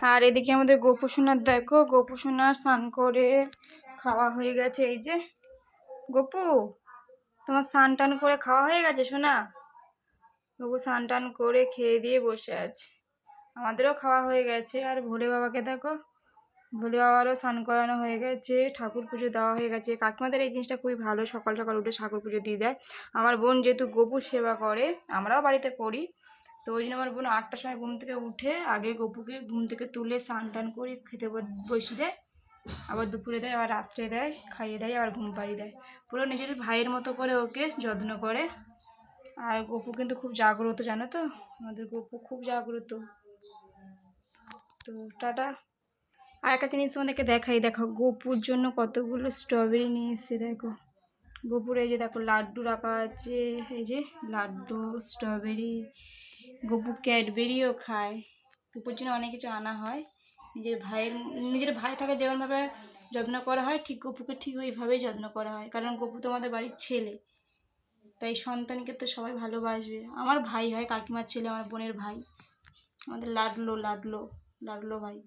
আর এদিকে আমাদের গোপু সোনার দেখো, গোপু সোনার স্নান করে খাওয়া হয়ে গেছে। এই যে গোপু, তোমার স্নান টান করে খাওয়া হয়ে গেছে সোনা? গোপু স্নান টান করে খেয়ে দিয়ে বসে আছে। আমাদেরও খাওয়া হয়ে গেছে। আর ভোলে বাবাকে দেখো, ভোলে বাবারও স্নান করানো হয়ে গেছে, ঠাকুর পুজো দেওয়া হয়ে গেছে। কাকিমাদের এই জিনিসটা খুবই ভালো, সকাল সকাল উঠে ঠাকুর পুজো দিয়ে দেয়। আমার বোন যেহেতু গোপুর সেবা করে, আমরাও বাড়িতে করি, তো ওই জন্য আমার বোন 8টার সময় ঘুম থেকে উঠে আগে গোপুকে ঘুম থেকে তুলে স্নান টান করে খেতে বসিয়ে দেয়, আবার দুপুরে দেয়, আবার রাত্রে দেয়, খাইয়ে দেয়, আবার ঘুম পাড়িয়ে দেয়। পুরো নিজের ভাইয়ের মতো করে ওকে যত্ন করে। আর গোপু কিন্তু খুব জাগ্রত, জানো তো, আমাদের গোপু খুব জাগ্রত। তো টাটা। আর একটা জিনিস তোমাদেরকে দেখাই, দেখো গোপুর জন্য কতগুলো স্ট্রবেরি নিয়ে এসছে। দেখো গোপুর এই যে দেখো লাড্ডু রাখা আছে, এই যে লাড্ডু, স্ট্রবেরি। গোপু ক্যাডবেরিও খায়। গোপুর জন্য অনেক কিছু আনা হয়। নিজের ভাই থাকে যেমনভাবে যত্ন করা হয়, ঠিক গোপুকে ঠিক ওইভাবেই যত্ন করা হয়। কারণ গোপু তো আমাদের বাড়ির ছেলে, তাই সন্তানকে তো সবাই ভালোবাসবে। আমার ভাই হয়, কাকিমার ছেলে, আমার বোনের ভাই, আমাদের লাডলো লাডলো লাডলো ভাই।